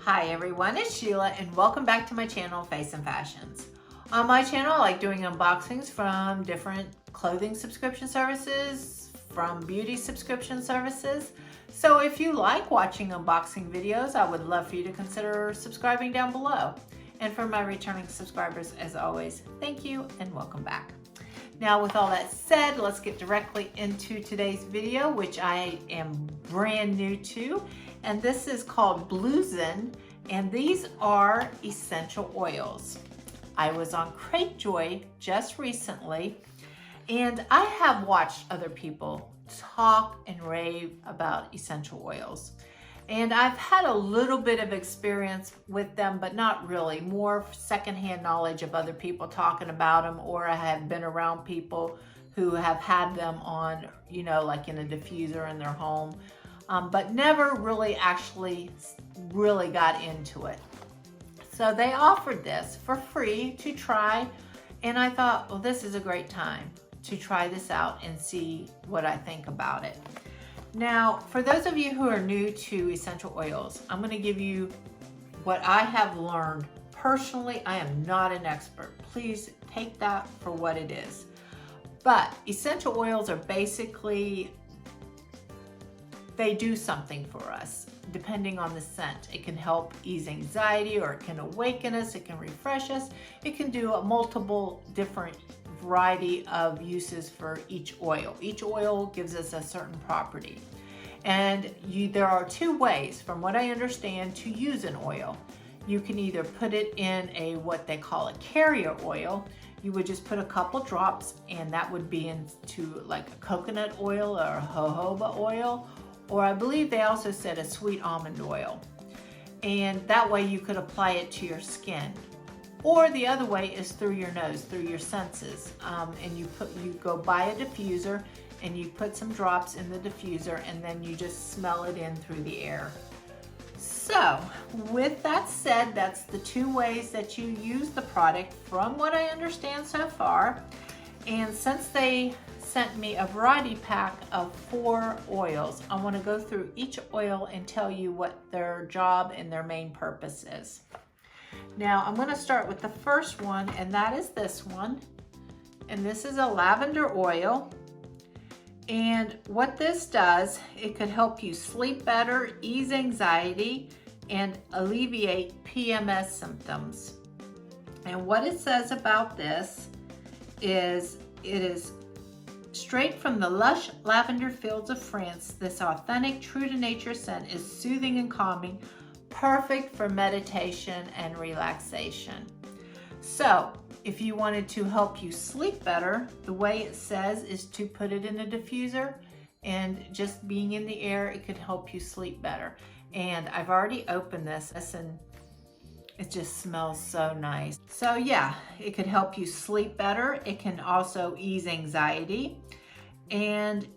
Hi everyone, it's Sheila and welcome back to my channel, Face and Fashions. On my channel, I like doing unboxings from different clothing subscription services, from beauty subscription services. So if you like watching unboxing videos, I would love for you to consider subscribing down below. And for my returning subscribers, as always, thank you and welcome back. Now with all that said, let's get directly into today's video, which I am brand new to. And this is called BluZen, and these are essential oils. I was on Cratejoy just recently, and I have watched other people talk and rave about essential oils. And I've had a little bit of experience with them, but not really, more secondhand knowledge of other people talking about them, or I have been around people who have had them on, you know, like in a diffuser in their home. But never really got into it. So they offered this for free to try, and I thought, well, this is a great time to try this out and see what I think about it. Now, for those of you who are new to essential oils, I'm going to give you what I have learned. Personally, I am not an expert. Please take that for what it is. But essential oils are basically, they do something for us depending on the scent. It can help ease anxiety, or it can awaken us, it can refresh us. It can do a multiple different variety of uses for each oil. Each oil gives us a certain property. And there are two ways, from what I understand, to use an oil. You can either put it in what they call a carrier oil. You would just put a couple drops, and that would be into like a coconut oil or a jojoba oil, or I believe they also said a sweet almond oil. And that way you could apply it to your skin. Or the other way is through your nose, through your senses. And you go buy a diffuser and you put some drops in the diffuser, and then you just smell it in through the air. So with that said, that's the two ways that you use the product from what I understand so far. And since they sent me a variety pack of 4 oils, I want to go through each oil and tell you what their job and their main purpose is. Now I'm going to start with the first one, and that is this one. And this is a lavender oil. And what this does, it could help you sleep better, ease anxiety, and alleviate PMS symptoms. And what it says about this is, it is straight from the lush lavender fields of France. This authentic, true to nature scent is soothing and calming, perfect for meditation and relaxation. So if you wanted to help you sleep better, the way it says is to put it in a diffuser, and just being in the air, it could help you sleep better. And I've already opened this, and it just smells so nice. So yeah, it could help you sleep better. It can also ease anxiety. And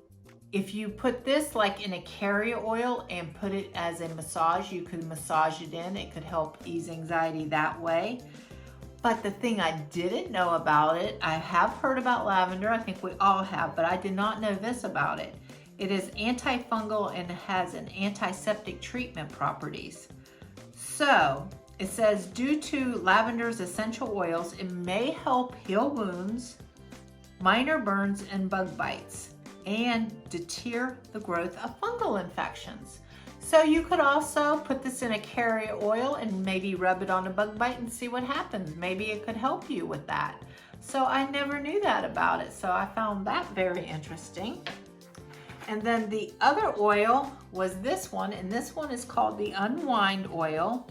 if you put this like in a carrier oil and put it as a massage, you could massage it in. It could help ease anxiety that way. But the thing I didn't know about it, I have heard about lavender, I think we all have, but I did not know this about it. It is antifungal and has an antiseptic treatment properties. So it says, due to lavender's essential oils, it may help heal wounds, minor burns, and bug bites, and deter the growth of fungal infections. So you could also put this in a carrier oil and maybe rub it on a bug bite and see what happens. Maybe it could help you with that. So I never knew that about it, so I found that very interesting. And then the other oil was this one, and this one is called the UNWIND oil.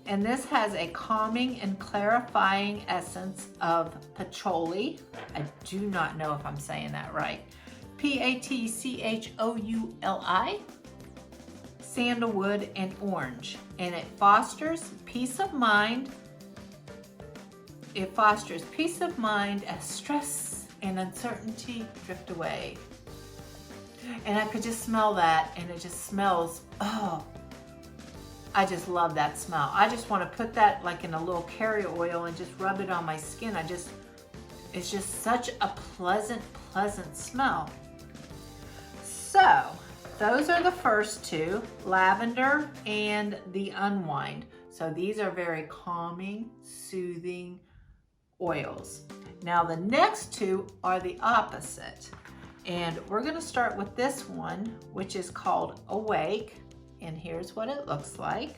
And this has a calming and clarifying essence of patchouli. I do not know if I'm saying that right. PATCHOULI, sandalwood, and orange. And it fosters peace of mind. It fosters peace of mind as stress and uncertainty drift away. And I could just smell that, and it just smells, oh, I just love that smell. I just want to put that like in a little carrier oil and just rub it on my skin. It's just such a pleasant smell. So those are the first two, lavender and the Unwind. So these are very calming, soothing oils. Now the next two are the opposite. And we're gonna start with this one, which is called Awake. And here's what it looks like.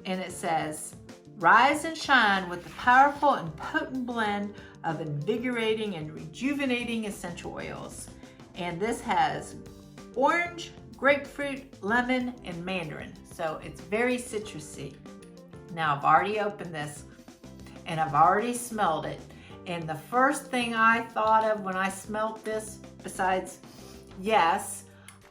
And it says, rise and shine with the powerful and potent blend of invigorating and rejuvenating essential oils. And this has orange, grapefruit, lemon, and mandarin. So it's very citrusy. Now I've already opened this and I've already smelled it. And the first thing I thought of when I smelled this, besides, yes,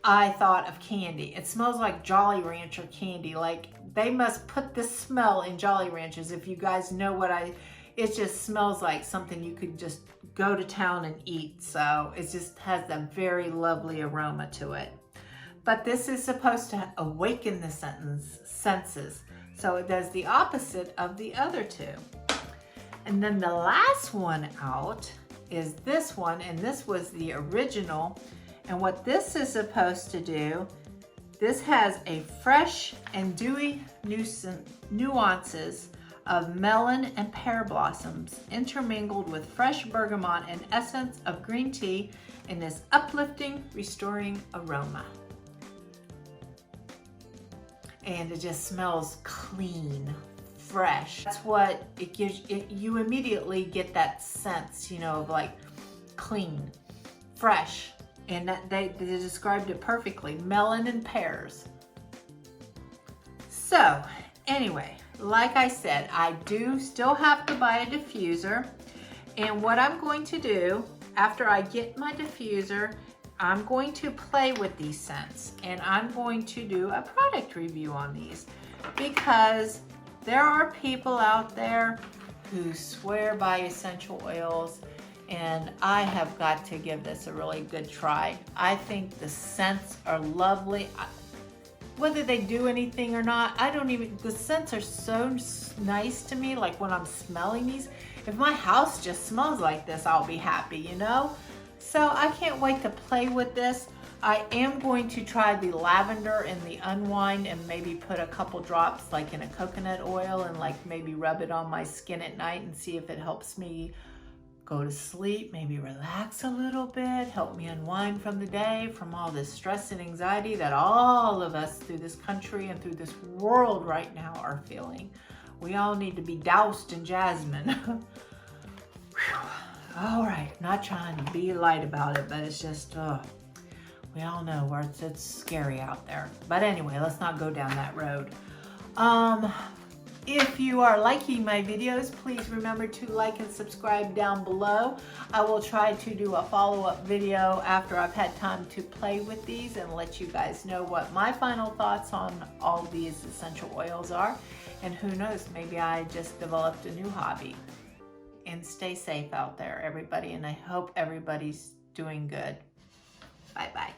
I thought of candy. It smells like Jolly Rancher candy. Like they must put this smell in Jolly Ranchers. If you guys know what it just smells like something you could just go to town and eat. So it just has a very lovely aroma to it. But this is supposed to awaken the senses. So it does the opposite of the other two. And then the last one out is this one, and this was the original. And what this is supposed to do, this has a fresh and dewy nuances of melon and pear blossoms intermingled with fresh bergamot and essence of green tea in this uplifting, restoring aroma. And it just smells clean, fresh. That's what it gives. You immediately get that sense, you know, of like clean, fresh. And that they described it perfectly, melon and pears. So anyway, like I said, I do still have to buy a diffuser. And what I'm going to do after I get my diffuser, I'm going to play with these scents and I'm going to do a product review on these, because there are people out there who swear by essential oils, and I have got to give this a really good try. I think the scents are lovely. Whether they do anything or not, the scents are so nice to me. Like when I'm smelling these, if my house just smells like this, I'll be happy, you know? So I can't wait to play with this. I am going to try the lavender and the Unwind and maybe put a couple drops like in a coconut oil and like maybe rub it on my skin at night and see if it helps me go to sleep, maybe relax a little bit, help me unwind from the day, from all this stress and anxiety that all of us through this country and through this world right now are feeling. We all need to be doused in jasmine. All right, not trying to be light about it, but it's just, we all know where it's scary out there. But anyway, let's not go down that road. If you are liking my videos, please remember to like and subscribe down below. I will try to do a follow-up video after I've had time to play with these and let you guys know what my final thoughts on all these essential oils are. And who knows, maybe I just developed a new hobby. And stay safe out there, everybody, and I hope everybody's doing good. Bye-bye.